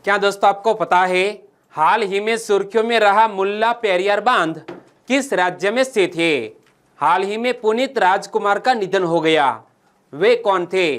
क्या दोस्तों आपको पता है हाल ही में सुर्खियों में रहा मुल्ला पेरियार बांध किस राज्य में स्थित है? हाल ही में पुनीत राजकुमार का निधन हो गया। वे कौन थे?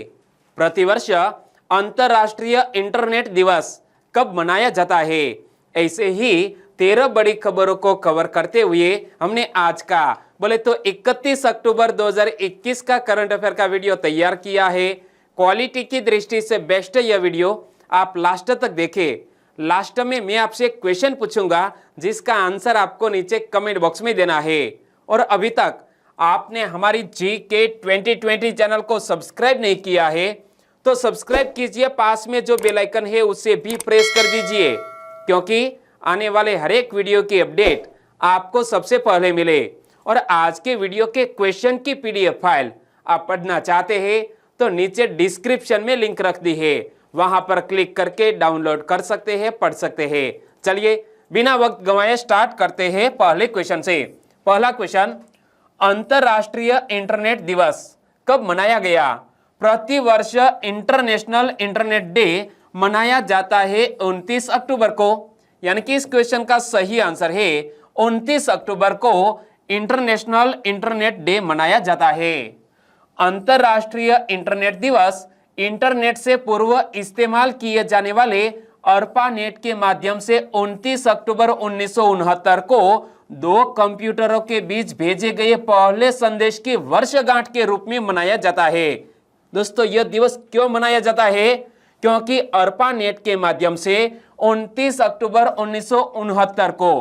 प्रतिवर्ष अंतर्राष्ट्रीय इंटरनेट दिवस कब मनाया जाता है? ऐसे ही 13 बड़ी खबरों को कवर करते हुए हमने आज का बोले तो 31 अक्टूबर 2021 का करंट अफेयर का वीडियो तैयार किया है। क्वालिटी की दृष्टि से बेस्ट यह वीडियो, आप लास्ट तक देखें। लास्ट में मैं आपसे एक क्वेश्चन पूछूंगा जिसका आंसर आपको नीचे कमेंट बॉक्स में देना है। और अभी तक आपने हमारी GK 2020 चैनल को सब्सक्राइब नहीं किया है तो सब्सक्राइब कीजिए, पास में जो बेल आइकन है उसे भी प्रेस कर दीजिए, क्योंकि आने वाले हर एक वीडियो की अपडेट आपको सबसे पहले मिले। और आज के वीडियो के क्वेश्चन की PDF फाइल आप पढ़ना चाहते हैं तो नीचे डिस्क्रिप्शन में लिंक रख दी है, वहां पर क्लिक करके डाउनलोड कर सकते हैं, पढ़ सकते हैं। चलिए बिना वक्त गंवाए स्टार्ट करते हैं पहले क्वेश्चन से। पहला क्वेश्चन, अंतरराष्ट्रीय इंटरनेट दिवस कब मनाया गया? प्रतिवर्ष इंटरनेशनल इंटरनेट डे मनाया जाता है 29 अक्टूबर को, यानी कि इस क्वेश्चन का सही आंसर है 29 अक्टूबर को इंटरनेशनल इंटरनेट डे मनाया जाता है। अंतरराष्ट्रीय इंटरनेट दिवस इंटरनेट से पूर्व इस्तेमाल किए जाने वाले अर्पानेट के माध्यम से 29 अक्टूबर 1969 को 2 कंप्यूटरों के बीच भेजे गए पहले संदेश की वर्षगांठ के रूप में मनाया जाता है। दोस्तों यह दिवस क्यों मनाया जाता है? क्योंकि अर्पानेट के माध्यम से 29 अक्टूबर 1969 को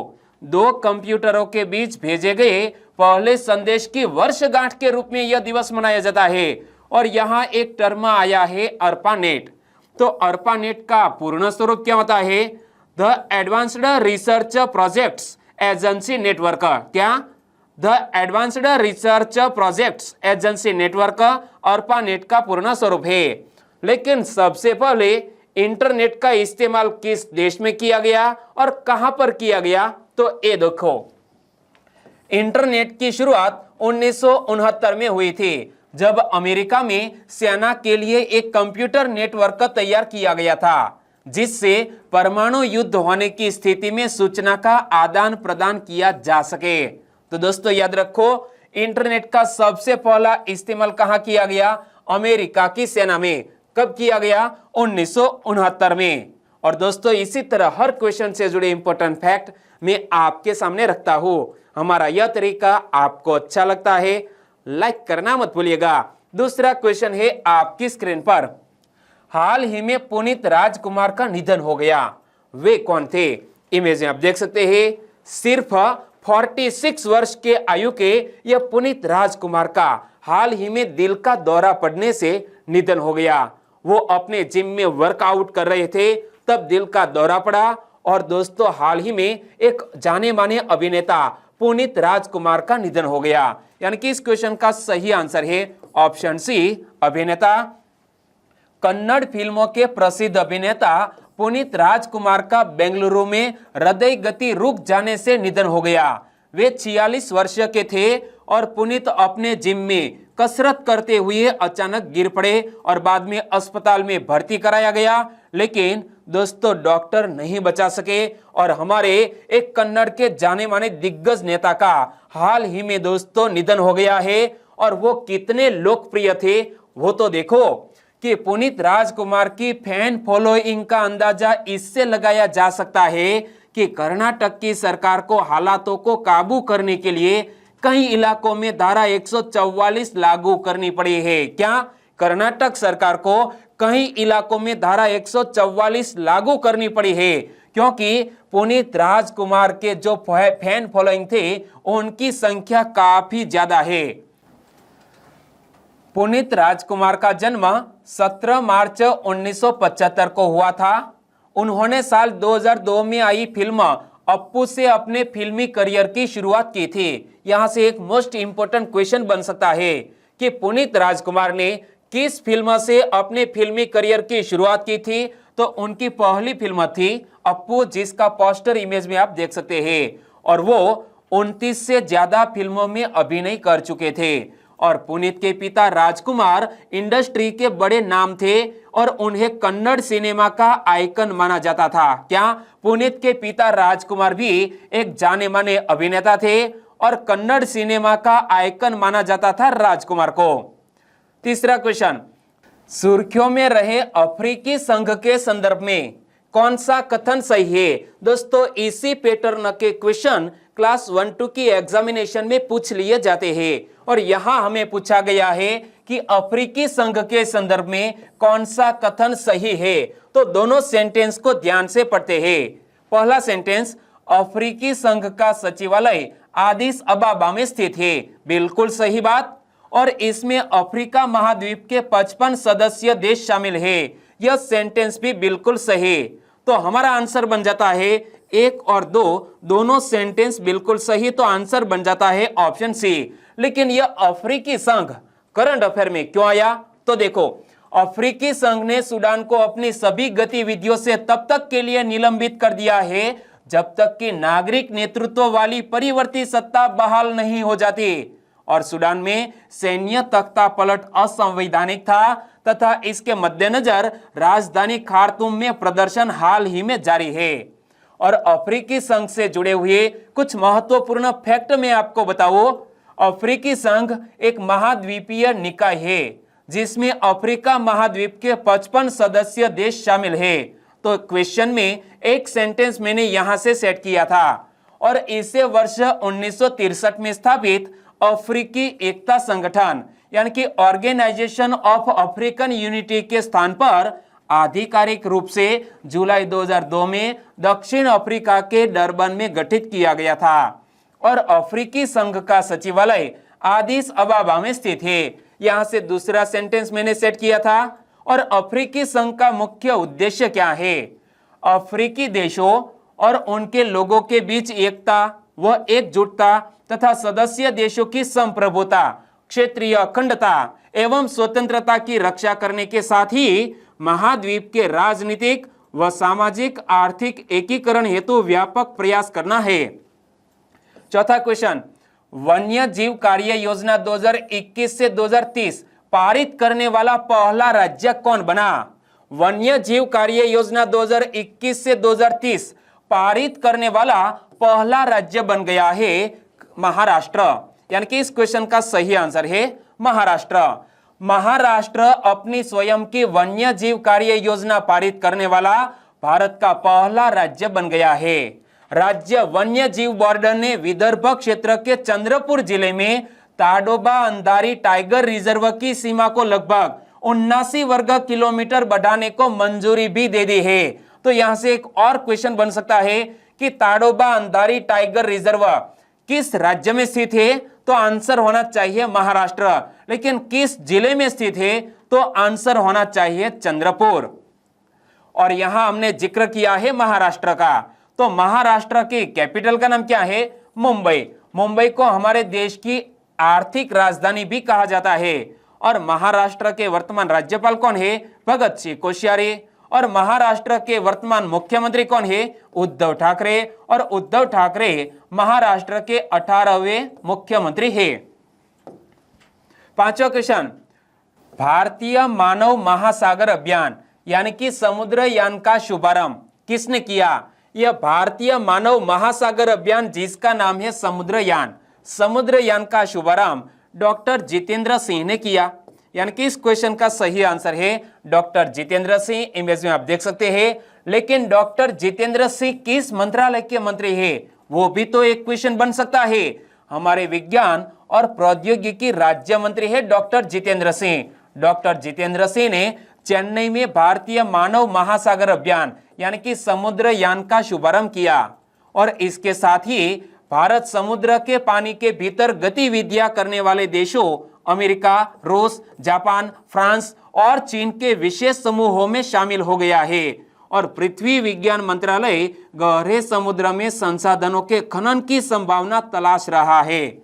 2 कंप्यूटरों के बीच भेजे गए पहले संदेश की वर्षगांठ के रूप में यह दिवस मनाया जाता है। और यहाँ एक टर्म आया है अर्पानेट। तो अर्पानेट का पूर्ण स्वरूप क्या होता है? The advanced research projects agency network. क्या? The advanced research projects agency network ARPANET का पूर्ण स्वरूप है। लेकिन सबसे पहले इंटरनेट का इस्तेमाल किस देश में किया गया और कहां पर किया गया? तो ये देखो, इंटरनेट की शुरुआत 1969 में हुई थी, जब अमेरिका में सेना के लिए एक कंप्यूटर नेटवर्क तैयार किया गया था, जिससे परमाणु युद्ध होने की स्थिति में सूचना का आदान प्रदान किया जा सके। तो दोस्तों याद रखो, इंटरनेट का सबसे पहला इस्तेमाल कहां किया गया? अमेरिका की सेना में। कब किया गया? 1969 में। और दोस्तों इसी तरह हर क्वेश्चन से जुड़े इंपॉर्टेंट फैक्ट मैं आपके सामने रखता हूं। हमारा यह तरीका आपको अच्छा लगता है, लाइक करना मत भूलिएगा। दूसरा क्वेश्चन है आपकी स्क्रीन पर, हाल ही में पुनीत राजकुमार का निधन हो गया। वे कौन थे? इमेज में आप देख सकते हैं। सिर्फ 46 वर्ष के आयु के यह पुनीत राजकुमार का हाल ही में दिल का दौरा पड़ने से निधन हो गया। वो अपने जिम में वर्कआउट कर रहे थे, तब दिल का दौरा पड़ा। और दोस्तों हाल ही में एक जाने माने अभिनेता पुनीत राजकुमार का निधन हो गया, यानी कि इस क्वेश्चन का सही आंसर है ऑप्शन सी, अभिनेता। कन्नड़ फिल्मों के प्रसिद्ध अभिनेता पुनीत राजकुमार का बेंगलुरु में हृदय गति रुक जाने से निधन हो गया। वे 46 वर्ष के थे और पुनीत अपने जिम में कसरत करते हुए अचानक गिर पड़े और बाद में अस्पताल में भर्ती कराया गया, लेकिन दोस्तों डॉक्टर नहीं बचा सके। और हमारे एक कन्नड़ के जाने माने दिग्गज नेता का हाल ही में दोस्तों निधन हो गया है। और वो कितने लोकप्रिय थे वो तो देखो कि पुनीत राजकुमार की फैन फॉलोइंग का अंदाजा इससे लगाया जा सकता है कि कर्नाटक की सरकार को हालातों को काबू करने के लिए कई इलाकों में धारा 144 लागू करनी पड़ी है। क्या? कर्नाटक सरकार को कई इलाकों में धारा 144 लागू करनी पड़ी है, क्योंकि पुनीत राजकुमार के जो फैन फॉलोइंग थे उनकी संख्या काफी ज्यादा है। पुनीत राजकुमार का जन्म 17 मार्च 1975 को हुआ था। उन्होंने साल 2002 में आई फिल्म अप्पू से अपने फिल्मी करियर की शुरुआत की थी। यहां से एक मोस्ट इंपोर्टेंट क्वेश्चन बन सकता है कि पुनीत राजकुमार ने किस फिल्म से अपने फिल्मी करियर की शुरुआत की थी? तो उनकी पहली फिल्म थी अप्पू, जिसका पोस्टर इमेज में आप देख सकते हैं। और वो 29 से ज्यादा फिल्मों में अभिनय कर चुके थे। और पुनीत के पिता राजकुमार इंडस्ट्री के बड़े नाम थे और उन्हें कन्नड़ सिनेमा का आइकन माना जाता था। क्या पुनीत के पिता राजकुमार भी एक जाने माने अभिनेता थे और कन्नड़ सिनेमा का आइकन माना जाता था राजकुमार को। तीसरा क्वेश्चन, सुर्खियों में रहे अफ्रीकी संघ के संदर्भ में कौन सा कथन सही है? दोस्तों, इसी पैटर्न के क्वेश्चन क्लास 1-2 की एग्जामिनेशन में पूछ लिए जाते हैं और यहां हमें पूछा गया है कि अफ्रीकी संघ के संदर्भ में कौन सा कथन सही है। तो दोनों सेंटेंस को ध्यान से पढ़ते हैं। पहला सेंटेंस, अफ्रीकी संघ का सचिवालय आदिस अबाबा में स्थित है, बिल्कुल सही बात। और इसमें अफ्रीका महाद्वीप के 55 सदस्य देश शामिल है, यह सेंटेंस भी बिल्कुल सही। तो हमारा आंसर बन जाता है 1 और 2, दोनों सेंटेंस बिल्कुल सही, तो आंसर बन जाता है ऑप्शन सी। लेकिन यह अफ्रीकी संघ करंट अफेयर में क्यों आया? तो देखो, अफ्रीकी संघ ने सूडान को अपनी सभी गतिविधियों से तब तक के लिए निलंबित कर दिया है जब तक कि नागरिक नेतृत्व वाली परिवर्ती सत्ता बहाल नहीं हो जाती। और सूडान में सैन्य तख्ता पलट असंवैधानिक था तथा इसके मद्देनजर राजधानी खार्तूम में प्रदर्शन हाल ही में जारी है। और अफ्रीकी संघ से जुड़े हुए कुछ महत्वपूर्ण फैक्ट में आपको बताऊं। अफ्रीकी संघ एक महाद्वीपीय निकाय है जिसमें अफ्रीका महाद्वीप के 55 सदस्य देश शामिल है। तो क्वेश्चन में एक सेंटेंस मैंने यहां से सेट किया था और इसे वर्ष 1963 में स्थापित अफ्रीकी एकता संगठन यानी कि ऑर्गेनाइजेशन ऑफ अफ्रीकन यूनिटी के स्थान पर आधिकारिक रूप से जुलाई 2002 में दक्षिण अफ्रीका के डरबन में गठित किया गया था। और अफ्रीकी संघ का सचिवालय आदिस अबाबा में स्थित है। यहां से दूसरा सेंटेंस मैंने सेट किया था। और अफ्रीकी संघ का मुख्य उद्देश्य क्या है? अफ्रीकी देशों और उनके लोगों के बीच एकता व एकजुटता तथा सदस्य देशों की संप्रभुता, क्षेत्रीय अखंडता एवं स्वतंत्रता की रक्षा करने के साथ ही महाद्वीप के राजनीतिक व सामाजिक आर्थिक एकीकरण हेतु व्यापक प्रयास करना है। चौथा क्वेश्चन, वन्य जीव कार्य योजना 2021 से 2030 पारित करने वाला पहला राज्य कौन बना? वन्य जीव कार्य योजना 2021 से 2030 पारित करने वाला पहला राज्य बन गया है महाराष्ट्र। यानी कि इस क्वेश्चन का सही आंसर है महाराष्ट्र। महाराष्ट्र अपनी स्वयं की वन्य जीव कार्य योजना पारित करने वाला भारत का पहला राज्य बन गया है। राज्य वन्य जीव बोर्ड ने विदर्भ क्षेत्र के चंद्रपुर जिले में ताडोबा अंधारी टाइगर रिजर्व की सीमा को लगभग 79 वर्ग किलोमीटर बढ़ाने को मंजूरी भी दे दी है। तो यहां से एक और क्वेश्चन बन सकता है कि ताडोबा अंधारी टाइगर रिजर्व किस राज्य में स्थित है? तो आंसर होना चाहिए महाराष्ट्र। लेकिन किस जिले में स्थित है? तो आंसर होना चाहिए चंद्रपुर। और यहां हमने जिक्र किया है महाराष्ट्र का। तो महाराष्ट्र की कैपिटल का नाम क्या है? मुंबई। मुंबई को हमारे देश की आर्थिक राजधानी भी कहा जाता है। और महाराष्ट्र के वर्तमान राज्यपाल कौन है? भगत सिंह कोश्यारी। और महाराष्ट्र के वर्तमान मुख्यमंत्री कौन है? उद्धव ठाकरे। और उद्धव ठाकरे महाराष्ट्र के 18वें मुख्यमंत्री है। पांचवा क्वेश्चन, भारतीय मानव महासागर अभियान यानी कि समुद्रयान का शुभारंभ किसने किया? यह भारतीय मानव महासागर अभियान जिसका नाम है समुद्रयान, समुद्रयान का शुभारंभ डॉक्टर जितेंद्र सिंह ने किया। यानी कि इस क्वेश्चन का सही आंसर है डॉक्टर जितेंद्र सिंह। इमेज में आप देख सकते हैं। लेकिन डॉक्टर जितेंद्र सिंह किस मंत्रालय के मंत्री है? वो भी तो एक क्वेश्चन बन सकता है। हमारे विज्ञान और प्रौद्योगिकी राज्य मंत्री है डॉक्टर जितेंद्र सिंह। डॉक्टर जितेंद्र सिंह ने चेन्नई में भारतीय मानव महासागर अभियान यानी कि समुद्रयान का शुभारंभ किया। और इसके साथ ही भारत समुद्र के पानी के भीतर गतिविधियां करने वाले देशों अमेरिका, रूस, जापान, फ्रांस और चीन के विशेष समूहों में शामिल हो गया है। और पृथ्वी विज्ञान मंत्रालय गहरे समुद्र में संसाधनों के खनन की संभावना तलाश रहा है।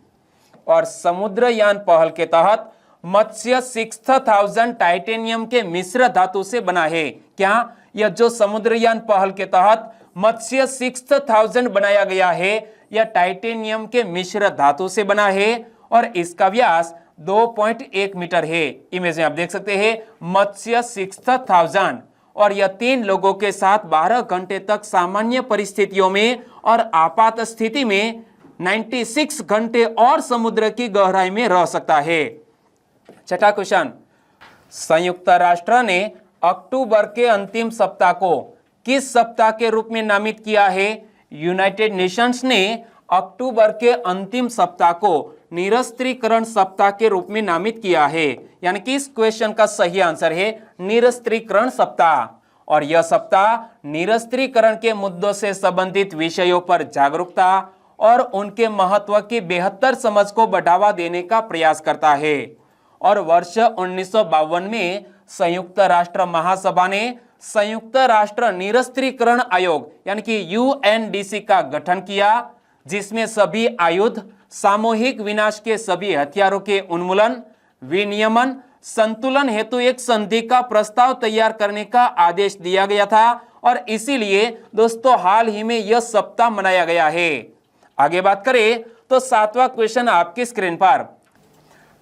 और समुद्रयान पहल के तहत मत्स्य 6000 टाइटेनियम के मिश्र धातु से बना है। क्या यह जो समुद्रयान पहल के तहत मत्स्य 6000 बनाया गया है, यह टाइटेनियम के मिश्र धातु से बना है और इसका व्यास 2.1 मीटर है। इमेज में आप देख सकते हैं मत्स्य 6000 और यह 3 लोगों के साथ 12 घंटे तक सामान्य परिस्थितियों में और आपात स्थिति में 96 घंटे और समुद्र की गहराई में रह सकता है। छठा क्वेश्चन, संयुक्त राष्ट्र ने अक्टूबर के अंतिम सप्ताह को किस सप्ताह के रूप में नामित किया है? यूनाइटेड नेशंस ने अक्टूबर के अंतिम सप्ताह को निरस्त्रीकरण सप्ताह के रूप में नामित किया है। यानी कि इस क्वेश्चन का सही आंसर है निरस्त्रीकरण सप्ताह। और यह सप्ताह निरस्त्रीकरण के मुद्दों से संबंधित विषयों पर जागरूकता और उनके महत्व की बेहतर समझ को बढ़ावा देने का प्रयास करता है। और वर्ष 1952 में संयुक्त राष्ट्र महासभा ने संयुक्त राष्ट्र निरस्त्रीकरण आयोग यानी कि यूएनडीसी का गठन किया, जिसमें सभी आयुध, सामूहिक विनाश के सभी हथियारों के उन्मूलन, विनियमन, संतुलन हेतु एक संधि का प्रस्ताव तैयार करने का आदेश दिया गया था। और इसीलिए दोस्तों हाल ही में यह सप्ताह मनाया गया है। आगे बात करें तो 7वां क्वेश्चन आपकी स्क्रीन पर,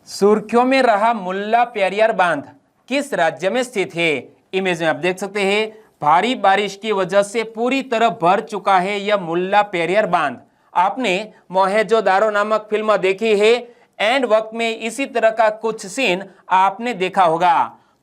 सुर्खियों में रहा मुल्ला पेरियार बांध किस राज्य में स्थित है? इमेज में आप देख सकते हैं भारी बारिश की वजह से पूरी तरह भर चुका है यह मुल्ला पेरियार बांध। आपने मोहेंजोदारो नामक फिल्म देखी है, एंड वक्त में इसी तरह का कुछ सीन आपने देखा होगा।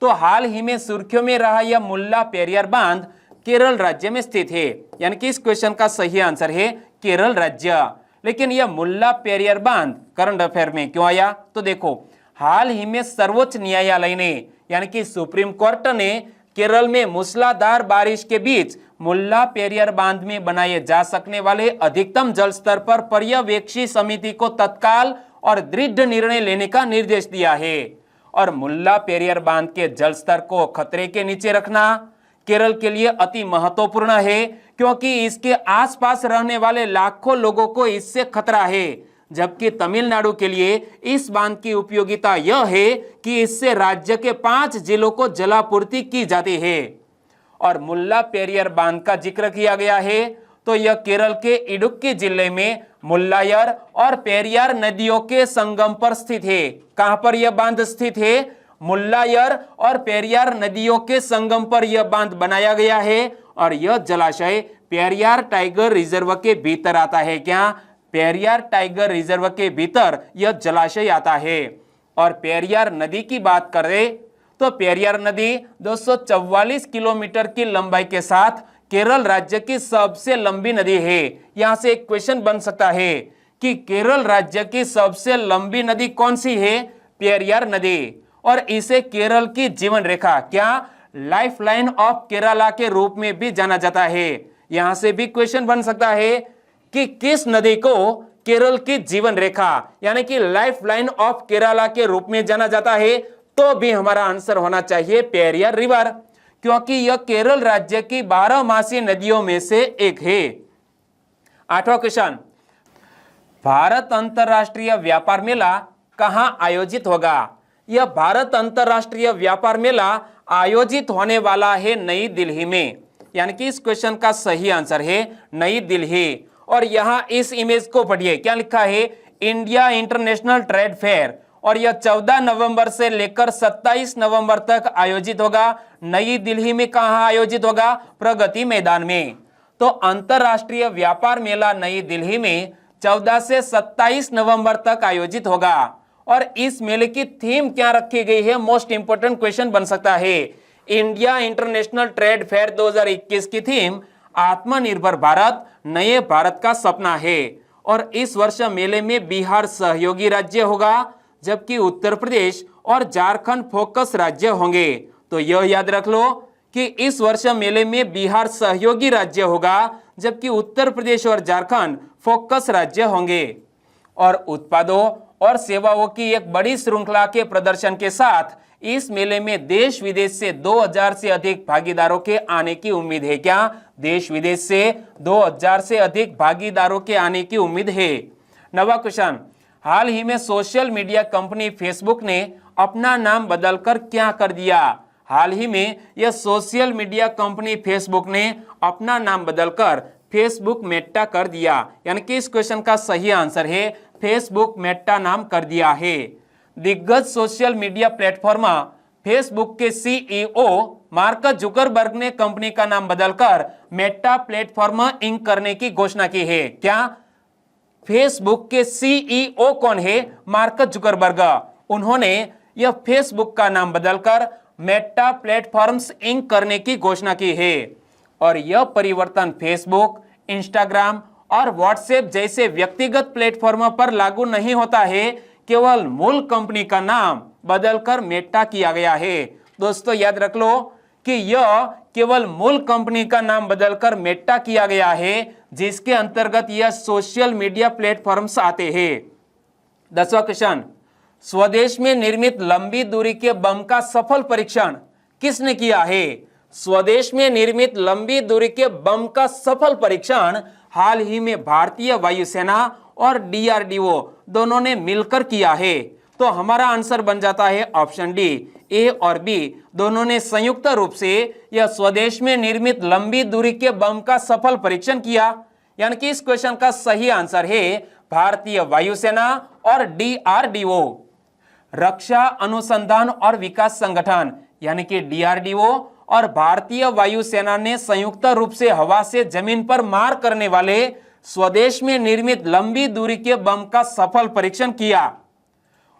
तो हाल ही में सुर्खियों में रहा यह मुल्ला पेरियार बांध केरल राज्य में स्थित है। यानी कि इस क्वेश्चन का सही आंसर है केरल राज्य। लेकिन यह मुल्ला पेरियार बांध करंट अफेयर में क्यों आया? तो देखो, हाल ही में सर्वोच्च न्यायालय ने यानी कि सुप्रीम कोर्ट ने केरल में मूसलाधार बारिश के बीच मुल्ला पेरियार बांध में बनाए जा सकने वाले अधिकतम जल स्तर पर पर्यवेक्षी समिति को तत्काल और दृढ़ निर्णय लेने का निर्देश दिया है। और मुल्ला पेरियार बांध के जल स्तर को खतरे के नीचे रखना केरल के लिए अति महत्वपूर्ण है, क्योंकि इसके आसपास रहने वाले लाखों लोगों को इससे खतरा है। जबकि तमिलनाडु के लिए इस बांध की उपयोगिता यह है कि इससे राज्य के 5 जिलों को जलापूर्ति की जाती है। और मुल्ला पेरियार बांध का जिक्र किया गया है तो यह केरल के इडुक्की जिले में मुल्लायर और पेरियार नदियों के संगम पर स्थित है। कहां पर यह बांध स्थित है? मुल्लायर और पेरियार नदियों के संगम पर यह बांध बनाया गया है। और यह जलाशय पेरियार टाइगर रिजर्व के भीतर आता है। क्या? पेरियार टाइगर रिजर्व के भीतर यह जलाशय आता है। और पेरियार नदी की बात करें तो पेरियार नदी 244 किलोमीटर की लंबाई के साथ केरल राज्य की सबसे लंबी नदी है। यहां से एक क्वेश्चन बन सकता है कि केरल राज्य की सबसे लंबी नदी कौन सी है? पेरियार नदी। और इसे केरल की जीवन रेखा क्या लाइफलाइन ऑफ केरला के रूप में भी जाना जाता है। यहां से भी क्वेश्चन बन सकता है कि किस नदी को केरल की जीवन रेखा यानी कि लाइफलाइन ऑफ केरला के रूप में जाना जाता है। तो भी हमारा आंसर होना चाहिए पेरियार रिवर, क्योंकि यह केरल राज्य की 12मासी नदियों में से एक है। 8वां क्वेश्चन, भारत अंतरराष्ट्रीय व्यापार मेला कहां आयोजित होगा? यह भारत अंतरराष्ट्रीय व्यापार मेला आयोजित होने वाला है नई दिल्ली में। यानी कि इस क्वेश्चन का सही आंसर है नई दिल्ली। और यहां इस इमेज को पढ़िए, क्या लिखा है? India international trade fair. और यह 14 नवंबर से लेकर 27 नवंबर तक आयोजित होगा। नई दिल्ली में कहां आयोजित होगा? प्रगति मैदान में। तो अंतरराष्ट्रीय व्यापार मेला नई दिल्ली में 14 से 27 नवंबर तक आयोजित होगा। और इस मेले की थीम क्या रखी गई है? मोस्ट इंपोर्टेंट क्वेश्चन बन सकता है। इंडिया इंटरनेशनल ट्रेड फेयर 2021 की थीम आत्मनिर्भर भारत, नए भारत का सपना है। और इस वर्ष मेले में बिहार सहयोगी राज्य होगा, जबकि उत्तर प्रदेश और झारखंड फोकस राज्य होंगे। तो यह याद रख लो कि इस वर्ष मेले में बिहार सहयोगी राज्य होगा, जबकि उत्तर प्रदेश और झारखंड फोकस राज्य होंगे। और उत्पादों और सेवाओं की एक बड़ी श्रृंखला के प्रदर्शन के साथ इस मेले में देश विदेश से 2000 से अधिक भागीदारों के आने की उम्मीद है। क्या? देश विदेश से 2000 से अधिक भागीदारों के आने की उम्मीद है। 9वां क्वेश्चन, हाल ही में सोशल मीडिया कंपनी फेसबुक ने अपना नाम बदलकर क्या कर दिया? हाल ही में यह सोशल मीडिया कंपनी फेसबुक ने अपना नाम बदलकर फेसबुक मेटा कर दिया। यानी कि इस क्वेश्चन का सही आंसर है फेसबुक मेटा नाम कर दिया है। दिग्गज सोशल मीडिया प्लेटफॉर्म फेसबुक के सीईओ मार्क जुकरबर्ग ने कंपनी का नाम बदलकर मेटा प्लेटफॉर्म इंक करने की घोषणा की है। क्या? फेसबुक के सीईओ कौन है? Mark Zuckerberg. उन्होंने यह फेसबुक का नाम बदलकर मेटा प्लेटफॉर्म्स इंक करने की घोषणा की है। और यह परिवर्तन फेसबुक, इंस्टाग्राम और व्हाट्सएप जैसे व्यक्तिगत प्लेटफॉर्म पर लागू नहीं होता है, केवल मूल कंपनी का नाम बदलकर मेटा किया गया है। दोस्तों याद रख लो कि यह केवल मूल कंपनी का नाम बदलकर मेटा किया गया है, जिसके अंतर्गत यह सोशल मीडिया प्लेटफॉर्म्स आते हैं। 10वां क्वेश्चन, स्वदेश में निर्मित लंबी दूरी के बम का सफल परीक्षण किसने किया है? स्वदेश में निर्मित लंबी दूरी के बम का सफल परीक्षण हाल ही में भारतीय वायुसेना और डीआरडीओ दोनों ने मिलकर किया है। तो हमारा आंसर बन जाता है ऑप्शन डी। ए और बी दोनों ने संयुक्त रूप से यह स्वदेश में निर्मित लंबी दूरी के बम का सफल परीक्षण किया। यानी कि इस क्वेश्चन का सही आंसर है भारतीय वायुसेना और डीआरडीओ। रक्षा अनुसंधान और विकास संगठन यानी कि डीआरडीओ और भारतीय वायुसेना ने संयुक्त रूप से हवा से जमीन पर मार करने वाले स्वदेश में निर्मित लंबी दूरी के बम का सफल परीक्षण किया।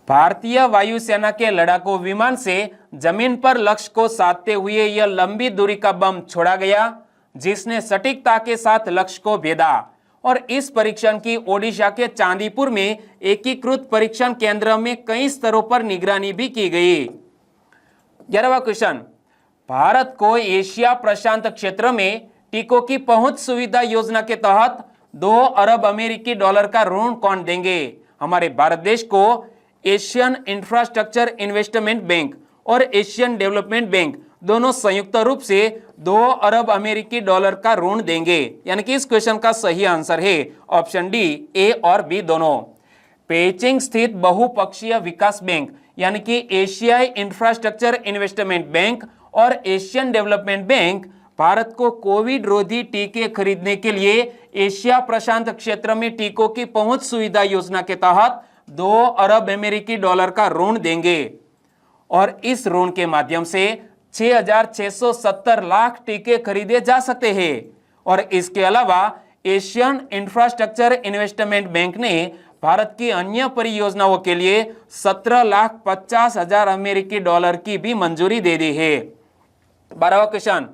भारतीय वायुसेना के लड़ाकू विमान से जमीन पर लक्ष्य को साधते हुए यह लंबी दूरी का बम छोड़ा गया, जिसने सटीकता के साथ लक्ष्य को भेदा। और इस परीक्षण की ओडिशा के चांदीपुर में एकीकृत परीक्षण केंद्र में कई स्तरों पर निगरानी भी की गई। 11वां क्वेश्चन, भारत को एशिया प्रशांत क्षेत्र में टीकों की पहुंच सुविधा योजना के तहत 2 अरब अमेरिकी डॉलर का ऋण कौन देंगे? हमारे भारत देश को एशियन इंफ्रास्ट्रक्चर इन्वेस्टमेंट बैंक और एशियन डेवलपमेंट बैंक दोनों संयुक्त रूप से 2 अरब अमेरिकी डॉलर का ऋण देंगे। यानी कि इस क्वेश्चन का सही आंसर है ऑप्शन डी। ए और बी दोनों। पेइचिंग स्थित बहुपक्षीय विकास बैंक यानी कि एशियाई इंफ्रास्ट्रक्चर इन्वेस्टमेंट बैंक और एशियन डेवलपमेंट बैंक भारत को कोविड रोधी टीके खरीदने के लिए एशिया प्रशांत क्षेत्र में टीकों की पहुंच सुविधा योजना के तहत 2 अरब अमेरिकी डॉलर का ऋण देंगे। और इस ऋण के माध्यम से 6,670 लाख टीके खरीदे जा सकते हैं। और इसके अलावा एशियन इंफ्रास्ट्रक्चर इन्वेस्टमेंट बैंक ने भारत की अन्य परियोजनाओं के लिए 17,50,000 अमेरिकी डॉलर की भी मंजूरी दे दी है। 12वां क्वेश्चन,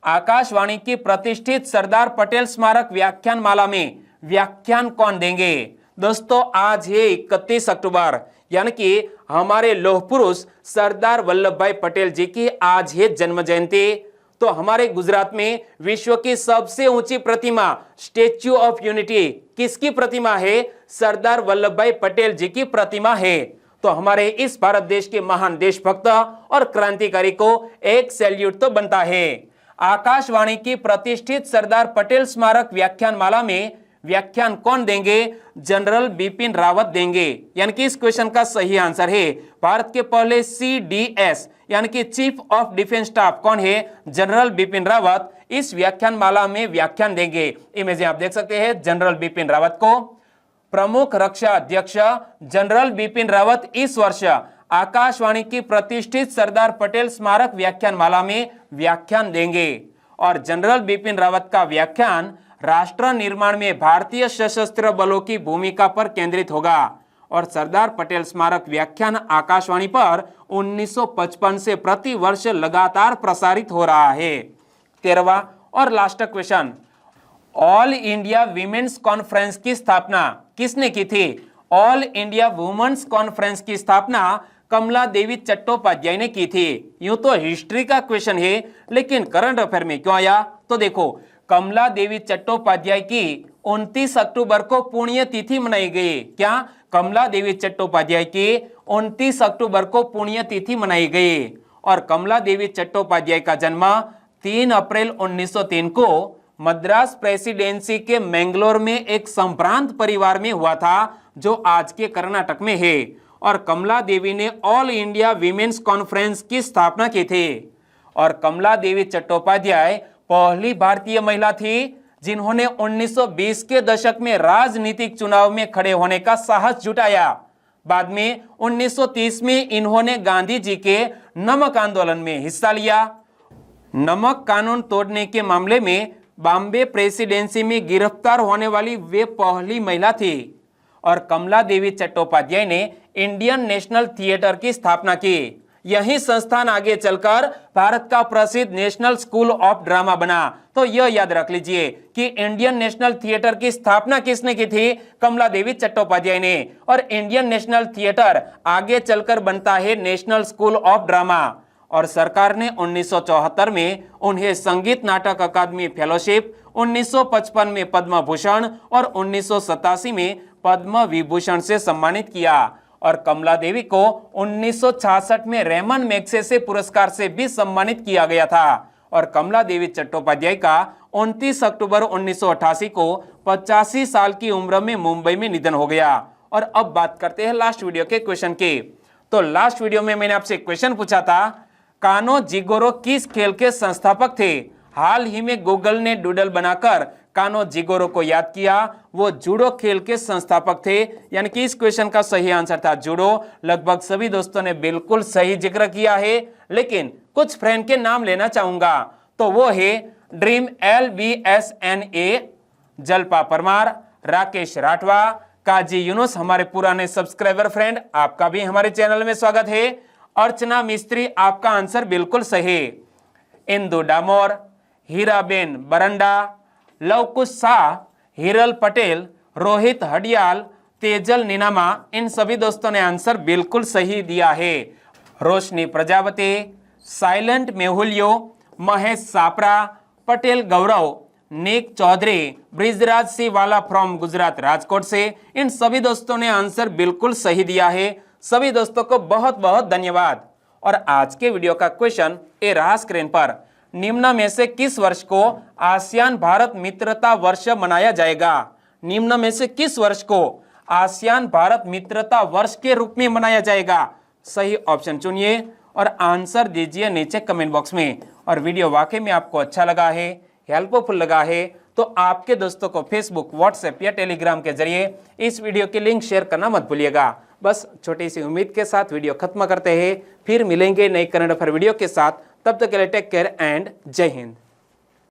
आकाशवाणी की प्रतिष्ठित सरदार पटेल स्मारक व्याख्यान माला में व्याख्यान कौन देंगे? दोस्तों आज है 31 अक्टूबर यानी कि हमारे लौह पुरुष सरदार वल्लभ भाई पटेल जी की आज है जन्म जयंती। तो हमारे गुजरात में विश्व की सबसे ऊंची प्रतिमा स्टेच्यू ऑफ यूनिटी किसकी प्रतिमा है? सरदार वल्लभ भाई पटेल जी की प्रतिमा है। तो हमारे इस भारत देश के महान देशभक्त और क्रांतिकारी को एक सैल्यूट तो बनता है। आकाशवाणी की प्रतिष्ठित सरदार पटेल स्मारक व्याख्यान माला में व्याख्यान कौन देंगे? जनरल बिपिन रावत देंगे। यानी कि इस क्वेश्चन का सही आंसर है भारत के पहले CDS यानी कि चीफ ऑफ डिफेंस स्टाफ कौन है? जनरल बिपिन रावत इस व्याख्यान माला में व्याख्यान देंगे। इमेज आप देख सकते हैं जनरल बिपिन रावत को। प्रमुख रक्षा अध्यक्ष जनरल बिपिन रावत इस वर्ष आकाशवाणी की प्रतिष्ठित सरदार पटेल स्मारक व्याख्यान माला में व्याख्यान देंगे। और जनरल बिपिन रावत का व्याख्यान राष्ट्र निर्माण में भारतीय सशस्त्र बलों की भूमिका पर केंद्रित होगा। और सरदार पटेल स्मारक व्याख्यान आकाशवाणी पर 1955 से प्रति वर्ष लगातार प्रसारित हो रहा है। 13वां और last question, all India women's conference की स्थापना किसने की थी? ऑल इंडिया वुमेन्स कॉन्फ्रेंस की स्थापना कमला देवी चट्टोपाध्याय ने की थी। यूं तो हिस्ट्री का क्वेश्चन है, लेकिन करंट अफेयर में क्यों आया? तो देखो, कमला देवी चट्टोपाध्याय की 29 अक्टूबर को पुण्यतिथि मनाई गई। क्या? कमला देवी चट्टोपाध्याय की 29 अक्टूबर को पुण्यतिथि मनाई गई। और कमला देवी चट्टोपाध्याय का जन्म 3 अप्रैल 1903 को मद्रास प्रेसिडेंसी के मैंगलोर में एक संभ्रांत परिवार में हुआ था, जो आज के कर्नाटक में है। और कमला देवी ने ऑल इंडिया वीमेन्स कॉन्फ्रेंस की स्थापना की थी। और कमला देवी चट्टोपाध्याय पहली भारतीय महिला थी जिन्होंने 1920 के दशक में राजनीतिक चुनाव में खड़े होने का साहस जुटाया। बाद में 1930 में इन्होंने गांधी जी के नमक आंदोलन में हिस्सा लिया। नमक कानून तोड़ने के मामले में बॉम्बे प्रेसिडेंसी में गिरफ्तार होने वाली वे पहली महिला थी। और कमला देवी चट्टोपाध्याय ने इंडियन नेशनल थिएटर की स्थापना की। यही संस्थान आगे चलकर भारत का प्रसिद्ध नेशनल स्कूल ऑफ ड्रामा बना। तो यह याद रख लीजिए कि इंडियन नेशनल थिएटर की स्थापना किसने की थी? कमला देवी चट्टोपाध्याय ने। और इंडियन नेशनल थिएटर आगे चलकर बनता है नेशनल स्कूल ऑफ ड्रामा। और सरकार ने 1974 में उन्हें संगीत नाटक अकादमी फेलोशिप, 1955 में पद्म भूषण और 1987 में पद्म विभूषण से सम्मानित किया। और कमला देवी को 1966 में रेमन मैग्सेसे पुरस्कार से भी सम्मानित किया गया था। और कमला देवी चट्टोपाध्याय का 29 अक्टूबर 1988 को 85 साल की उम्र में मुंबई में निधन हो गया। और अब बात करते हैं लास्ट वीडियो के क्वेश्चन की। तो लास्ट वीडियो में मैंने आपसे क्वेश्चन पूछा था, कानो जिगोरो किस खेल के संस्थापक थे? हाल ही में गूगल ने डूडल बनाकर कानो जिगोरो को याद किया। वो जूडो खेल के संस्थापक थे, यानी कि इस क्वेश्चन का सही आंसर था जूडो। लगभग सभी दोस्तों ने बिल्कुल सही जिक्र किया है, लेकिन कुछ फ्रेंड के नाम लेना चाहूंगा। तो वो है ड्रीम LBSNA, जलपा परमार, राकेश राठवा, काजी यूनुस, हमारे पुराने सब्सक्राइबर फ्रेंड, आपका भी हमारे चैनल में स्वागत है। अर्चना मिस्त्री, आपका आंसर बिल्कुल सही। इंदु डामोर, हीराबेन बरंडा, लवकुश शाह, हिरल पटेल, रोहित हडियाल, तेजल नीनामा, इन सभी दोस्तों ने आंसर बिल्कुल सही दिया है। रोशनी प्रजापति, साइलेंट मेहुलियो, महेश सापरा, पटेल गौरव, निक चौधरी, ब्रिजराज सिंह वाला फ्रॉम गुजरात राजकोट से, इन सभी दोस्तों ने आंसर बिल्कुल सही दिया है। सभी दोस्तों को बहुत बहुत धन्यवाद। और आज के वीडियो का क्वेश्चन ए रहा स्क्रीन पर, निम्न में से किस वर्ष को आसियान भारत मित्रता वर्ष मनाया जाएगा? निम्न में से किस वर्ष को आसियान भारत मित्रता वर्ष के रूप में मनाया जाएगा? सही ऑप्शन चुनिए और आंसर दीजिए नीचे कमेंट बॉक्स में। और वीडियो वाकई में आपको अच्छा लगा है, हेल्पफुल लगा है, तो आपके दोस्तों को फेसबुक, व्हाट्सएप या टेलीग्राम के जरिए इस वीडियो की लिंक शेयर करना मत भूलिएगा। बस छोटी सी उम्मीद के साथ वीडियो खत्म करते हैं, फिर मिलेंगे नई करंट अफेयर वीडियो के साथ। तब तक के लिए टेक केयर एंड जय हिंद।